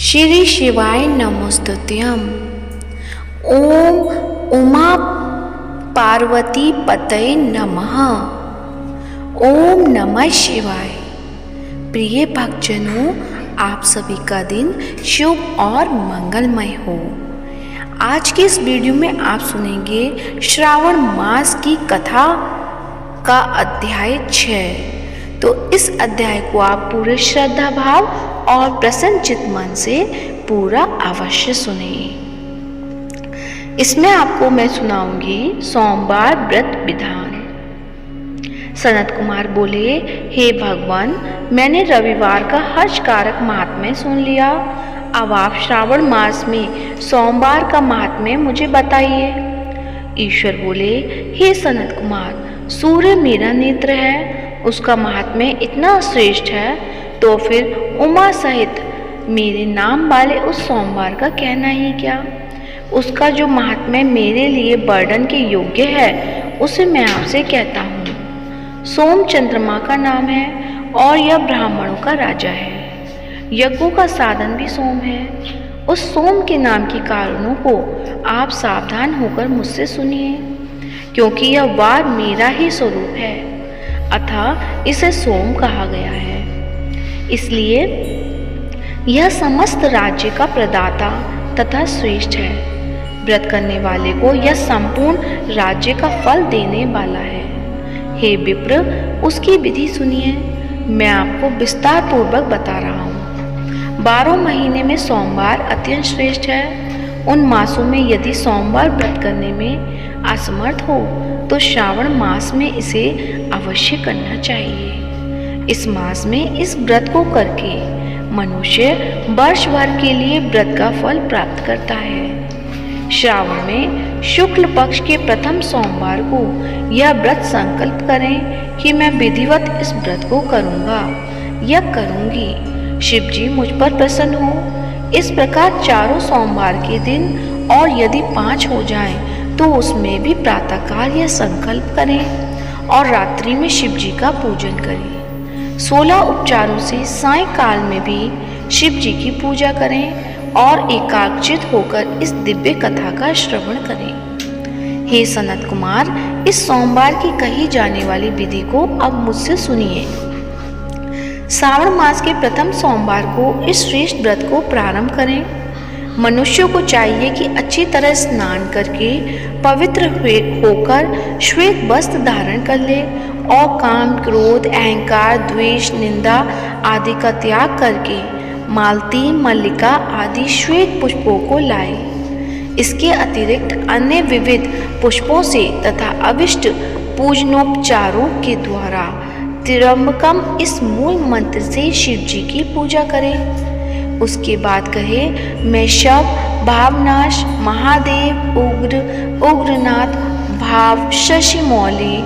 श्री शिवाय नमोस्तुत्यम। ओम उमा पार्वती पतये नमः। ओम नमः शिवाय। प्रिय भक्तजनों, आप सभी का दिन शुभ और मंगलमय हो। आज के इस वीडियो में आप सुनेंगे श्रावण मास की कथा का अध्याय 6। तो इस अध्याय को आप पूरे श्रद्धा भाव और प्रसन्नचित मन से पूरा अवश्य सुने। इसमें आपको मैं सुनाऊंगी सोमवार व्रत विधान। सनत कुमार बोले, हे भगवान, मैंने रविवार का हर्षकारक महात्म्य सुन लिया। अब आप श्रावण मास में सोमवार का महात्म्य मुझे बताइए। ईश्वर बोले, हे सनत कुमार, सूर्य मेरा नेत्र है, उसका महात्म्य इतना श्रेष्ठ है, तो फिर उमा सहित मेरे नाम वाले उस सोमवार का कहना ही क्या। उसका जो महात्म्य मेरे लिए वर्णन के योग्य है, उसे मैं आपसे कहता हूँ। सोम चंद्रमा का नाम है और यह ब्राह्मणों का राजा है। यज्ञों का साधन भी सोम है। उस सोम के नाम के कारणों को आप सावधान होकर मुझसे सुनिए, क्योंकि यह वार मेरा ही स्वरूप है, अतः इसे सोम कहा गया है। इसलिए यह समस्त राज्य का प्रदाता तथा श्रेष्ठ है। व्रत करने वाले को यह संपूर्ण राज्य का फल देने वाला है। हे विप्र, उसकी विधि सुनिए, मैं आपको विस्तार पूर्वक बता रहा हूँ। 12 महीने में सोमवार अत्यंत श्रेष्ठ है। उन मासों में यदि सोमवार व्रत करने में असमर्थ हो तो श्रावण मास में इसे अवश्य करना चाहिए। इस मास में इस व्रत को करके मनुष्य वर्ष भर के लिए व्रत का फल प्राप्त करता है। श्रावण में शुक्ल पक्ष के प्रथम सोमवार को यह व्रत संकल्प करें कि मैं विधिवत इस व्रत को करूँगा या करूँगी। शिव जी मुझ पर प्रसन्न हो। इस प्रकार चारों सोमवार के दिन और यदि 5 हो जाएं तो उसमें भी प्रातःकाल यह संकल्प करें और रात्रि में शिव जी का पूजन करें। 16 उपचारों से सायंकाल में भी शिव जी की पूजा करें और एकाग्रचित होकर इस दिव्य कथा का श्रवण करें। हे सनत कुमार, इस सोमवार की कही जाने वाली विधि को अब मुझसे सुनिए। श्रावण मास के प्रथम सोमवार को इस श्रेष्ठ व्रत को प्रारंभ करें। मनुष्य को चाहिए कि अच्छी तरह स्नान करके पवित्र होकर श्वेत वस्त्र धारण कर ले और काम, क्रोध, अहंकार, द्वेष, निंदा आदि का त्याग करके मालती, मल्लिका आदि श्वेत पुष्पों को लाए। इसके अतिरिक्त अन्य विविध पुष्पों से तथा अविष्ट पूजनोपचारों के द्वारा त्र्यंबकम इस मूल मंत्र से शिव जी की पूजा करें। उसके बाद कहे, मैं शव, भावनाश, महादेव, उग्र, उग्रनाथ, भाव, शशि मौली,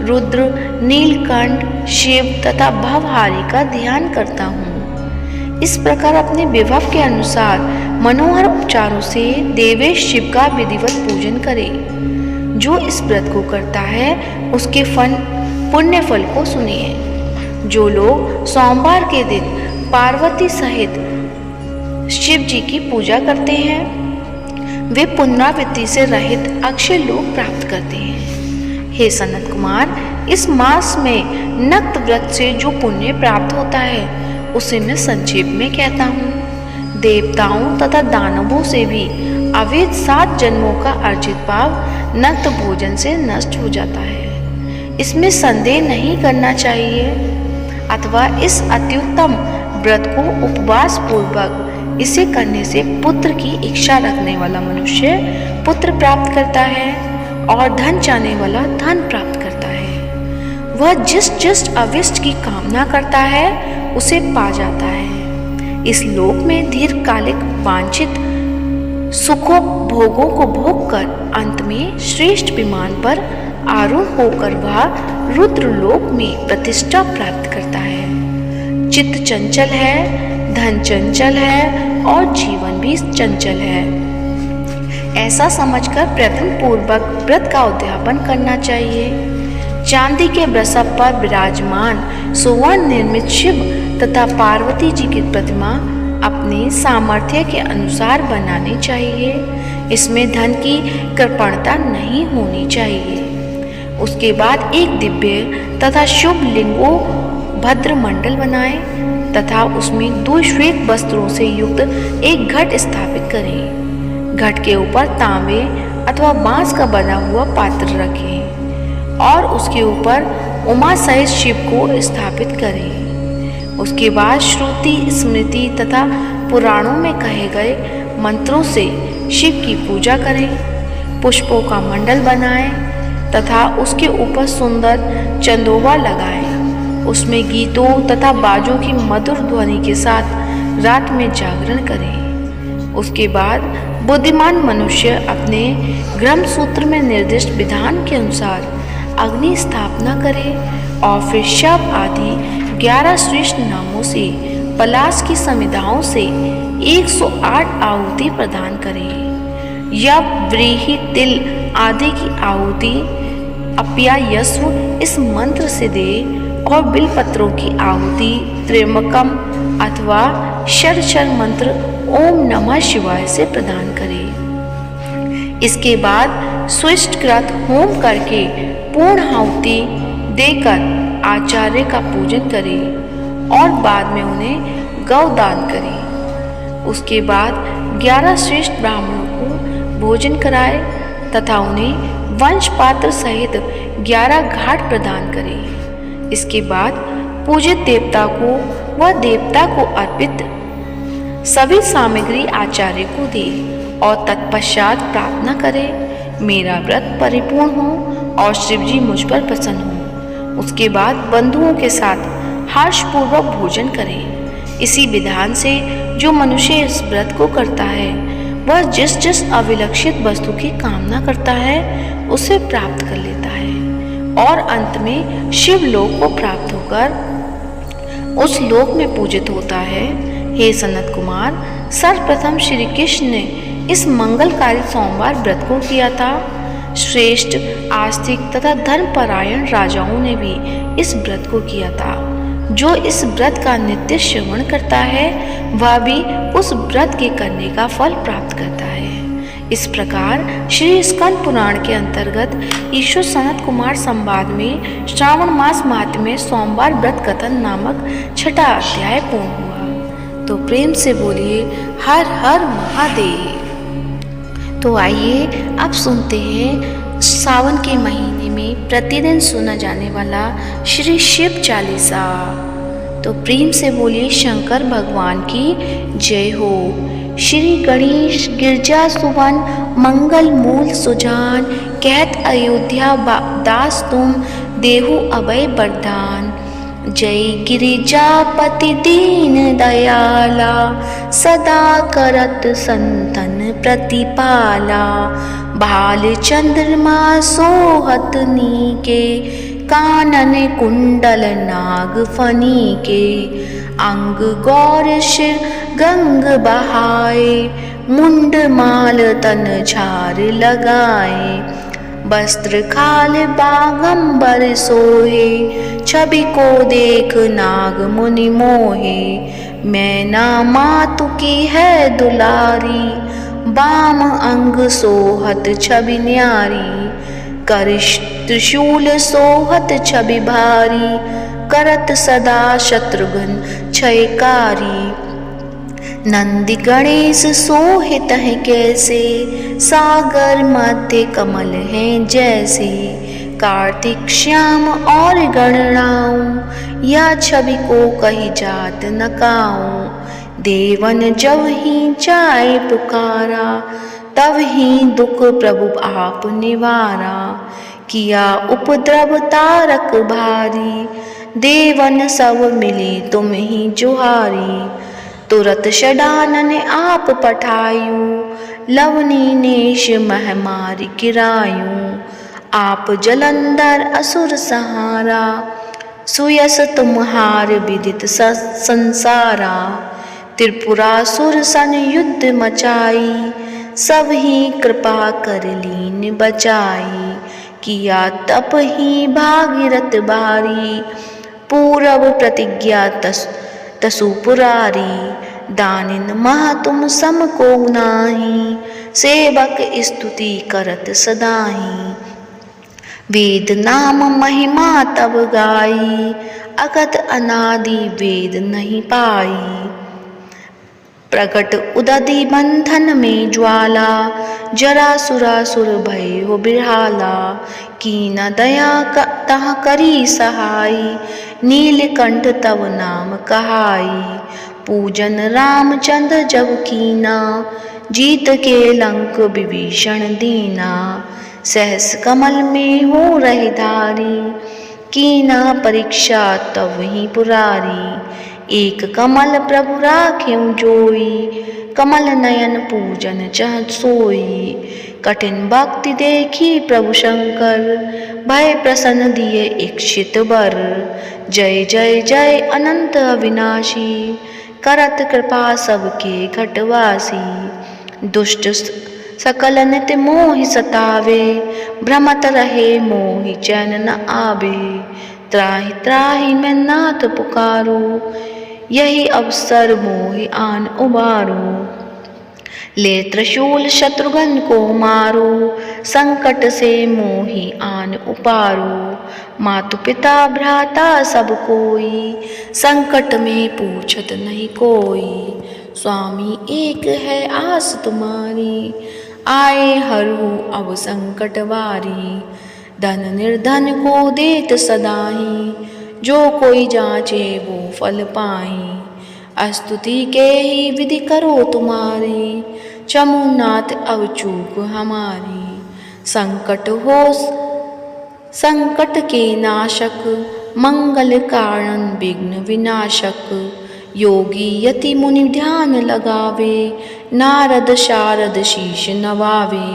रुद्र, नीलकंठ, शिव तथा भवहारी का ध्यान करता हूँ। इस प्रकार अपने विभव के अनुसार मनोहर उपचारों से देवेश शिव का विधिवत पूजन करे। जो इस व्रत को करता है उसके पुण्य फल को सुनिए। जो लोग सोमवार के दिन पार्वती सहित शिव जी की पूजा करते हैं, वे पुनरावृत्ति से रहित अक्षय लोक प्राप्त करते हैं। हे सनत कुमार, इस मास में नक्त व्रत से जो पुण्य प्राप्त होता है उसे मैं संक्षेप में कहता हूँ। देवताओं तथा दानवों से भी अवैध 7 जन्मों का अर्जित पाप नक्त भोजन से नष्ट हो जाता है। इसमें संदेह नहीं करना चाहिए। अथवा इस अत्युत्तम व्रत को उपवास पूर्वक इसे करने से पुत्र की इच्छा रखने वाला मनुष्य पुत्र प्राप्त करता है और धन चाहने वाला धन प्राप्त करता है। वह जिस अविष्ट की कामना करता है उसे पा जाता है। इस लोक में दीर्घकालिक वांछित सुखों भोगों को भोग कर अंत में श्रेष्ठ विमान पर आरूढ़ होकर वह रुद्र लोक में प्रतिष्ठा प्राप्त करता है। चित्त चंचल है, धन चंचल है और जीवन भी चंचल है। ऐसा समझकर प्रयत्न पूर्वक व्रत का उद्यापन करना चाहिए। चांदी के वृषभ पर विराजमान सुवर्ण निर्मित शिव तथा पार्वती जी की प्रतिमा अपने सामर्थ्य के अनुसार बनानी चाहिए। इसमें धन की कृपणता नहीं होनी चाहिए। उसके बाद एक दिव्य तथा शुभ लिंगो भद्र मंडल बनाएं तथा उसमें 2 श्वेत वस्त्रों से युक्त एक घट स्थापित करें। घट के ऊपर तांबे अथवा बांस का बना हुआ पात्र रखें और उसके ऊपर उमा सहित शिव को स्थापित करें। उसके बाद श्रुति, स्मृति तथा पुराणों में कहे गए मंत्रों से शिव की पूजा करें। पुष्पों का मंडल बनाएं तथा उसके ऊपर सुंदर चंदोबा लगाएं। उसमें गीतों तथा बाजों की मधुर ध्वनि के साथ रात में जागरण करें। उसके बाद बुद्धिमान मनुष्य अपने ग्रंथ सूत्र में निर्दिष्ट विधान के अनुसार अग्नि स्थापना करे और फिर शव आदि 11 श्रेष्ठ नामों से पलाश की समिधाओं से 108 आहुति प्रदान करें। यव, व्रीहि, तिल आदि की आहुति अप्यायस्व इस मंत्र से दे और बिलपत्रों की आहुति त्र्यंबकम अथवा षडक्षर मंत्र ओम नमः शिवाय से प्रदान करें। इसके बाद स्विष्टकृत होम करके पूर्ण आहुति देकर आचार्य का पूजन करें और बाद में उन्हें गौदान करें। उसके बाद 11 श्रेष्ठ ब्राह्मणों को भोजन कराए तथा उन्हें वंश पात्र सहित 11 घाट प्रदान करें। इसके बाद पूजित देवता को व देवता को अर्पित सभी सामग्री आचार्य को दे और तत्पश्चात प्रार्थना करें मेरा व्रत परिपूर्ण हो और शिवजी मुझ पर प्रसन्न हो। उसके बाद बंधुओं के साथ हर्षपूर्वक भोजन करें। इसी विधान से जो मनुष्य इस व्रत को करता है वह जिस जिस अविलक्षित वस्तु की कामना करता है उसे प्राप्त कर लेता है और अंत में शिव लोक को प्राप्त होकर उस लोक में पूजित होता है। हे सनत कुमार, सर्वप्रथम श्री कृष्ण ने इस मंगलकारी सोमवार व्रत को किया था। श्रेष्ठ, आस्तिक तथा धर्मपरायण राजाओं ने भी इस व्रत को किया था। जो इस व्रत का नित्य श्रवण करता है वह भी उस व्रत के करने का फल प्राप्त करता है। इस प्रकार श्री स्कंद पुराण के अंतर्गत ईश्वर सनत कुमार संवाद में श्रावण मास माह में सोमवार व्रत कथन नामक 6ठा अध्याय पूर्ण हुआ। तो प्रेम से बोलिए हर हर महादेव। तो आइए अब सुनते हैं सावन के महीने में प्रतिदिन सुना जाने वाला श्री शिव चालीसा। तो प्रेम से बोलिए शंकर भगवान की जय हो। श्री गणेश गिरजा सुवन मंगल मूल सुजान, कहत अयोध्या दास तुम देहु अभय वरदान। जय गिरिजापति दीन दयाला, सदा करत संतन प्रतिपाला। भाल चंद्रमा सोहत नीके, कानन कुंडल नाग फनी के। अंग गौर शिर गंग बहाए, मुंड माल तन झार लगाए। वस्त्र खाल बागंबर सोहे, छवि को देख नाग मुनि मोहे। मैना मातु की है दुलारी, बाम अंग सोहत छवि न्यारी। कर त्रिशूल सोहत छवि भारी, करत सदा शत्रुघ्न क्षयकारी। नंदी गणेश सोहित है कैसे, सागर मध्य कमल हैं जैसे। कार्तिक श्याम और गणराऊं, या छवि को कही जात न काऊं। देवन जब ही जाए पुकारा, तब ही दुख प्रभु आप निवारा। किया उपद्रव तारक भारी, देवन सब मिली तुम ही जुहारी। तुरत षडानन आप पठायूं, लवनी नेश महमारी गिरायूं। आप जलंधर असुर सहारा, सुयस तुम्हार विदित संसारा। त्रिपुरासुर सन युद्ध मचाई, सब ही कृपा कर लीन बचाई। किया तप ही भागीरथ भारी, पूरब प्रतिज्ञा तसु पुरारी। दानिन मह तुम सम को नाही, सेवक स्तुति करत सदाही। वेद नाम महिमा तब गाई, अगत अनादि वेद नहीं पाई। प्रकट उदधि बंधन में ज्वाला, जरा सुरासुर भय हो बिरहाला। कीन दया तह करी सहाई, नीलकंठ तब नाम कहाई। पूजन रामचंद्र जब कीना, जीत के लंक विभीषण दीना। सहस कमल में हो रही धारी, कीना परीक्षा तब ही पुरारी। एक कमल प्रभु राख्यं जोई, कमल नयन पूजन चह सोई। कठिन भक्ति देखी प्रभु शंकर, भय प्रसन्न दिए इक्षित वर। जय जय जय अनंत अविनाशी, करत कृपा सबके घटवासी। दुष्ट सकल नित मोहि सतावे, भ्रमत रहे मोहि चैन न आवे। त्राहि त्राहि मैं नाथ पुकारो, यही अवसर मोहि आन उबारो। ले त्रिशूल शत्रुघ्न को मारो, संकट से मोहि आन उपारो। मातु पिता भ्राता सब कोई, संकट में पूछत नहीं कोई। स्वामी एक है आस तुम्हारी, आए हरहु अब संकट बारी। धन निर्धन को देत सदाही, जो कोई जांचे वो फल पाई। स्तुति के ही विधि करो तुम्हारी, चमुनाथ अब चूक हमारी। संकट के नाशक, मंगल कारण विघ्न विनाशक। योगी यति मुनि ध्यान लगावे, नारद शारद शीश नवावे।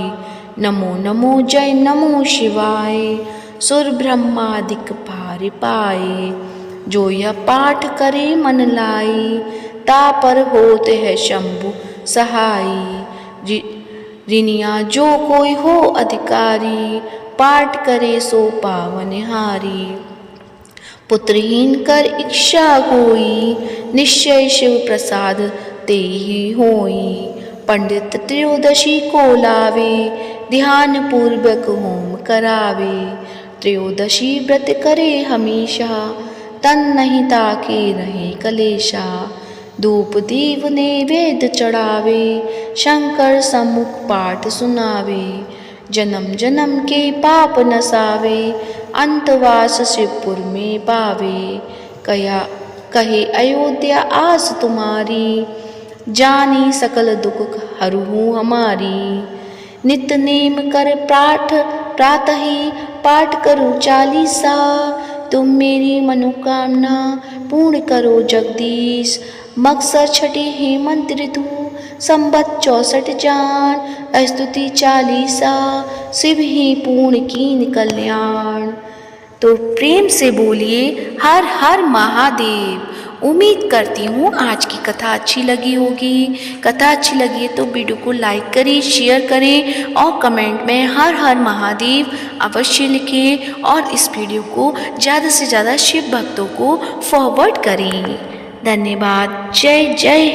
नमो नमो जय नमो शिवाय, सुर ब्रह्मादिक पार पाए। जो यह पाठ करे मन लाई, तापर होते है शंभु सहाई। ऋनिया जो कोई हो अधिकारी, पाठ करे सो पावनहारी। पुत्रहीन कर इच्छा कोई, निश्चय शिव प्रसाद ते ही होई। पंडित त्रयोदशी को लावे, ध्यान पूर्वक होम करावे। त्रयोदशी व्रत करे हमेशा, तन नहीं ताके रहे कलेशा। धूप दीप नैवेद्य चढ़ावे, शंकर सम्मुख पाठ सुनावे। जन्म जन्म के पाप नसावे, अंतवास शिवपुर में पावे। कहे अयोध्या आस तुम्हारी, जानी सकल दुख हरहु हमारी। नित नेम कर प्रातः ही पाठ करो चालीसा। तुम मेरी मनोकामना पूर्ण करो जगदीश। मकसर छठी हेमंत ऋतु, संबत 64 जान। स्तुति चालीसा, शिव ही पूर्ण कीन कल्याण। तो प्रेम से बोलिए हर हर महादेव। उम्मीद करती हूँ आज की कथा अच्छी लगी होगी। कथा अच्छी लगी है तो वीडियो को लाइक करें, शेयर करें और कमेंट में हर हर महादेव अवश्य लिखें। और इस वीडियो को ज़्यादा से ज़्यादा शिव भक्तों को फॉरवर्ड करें। धन्यवाद। जय जय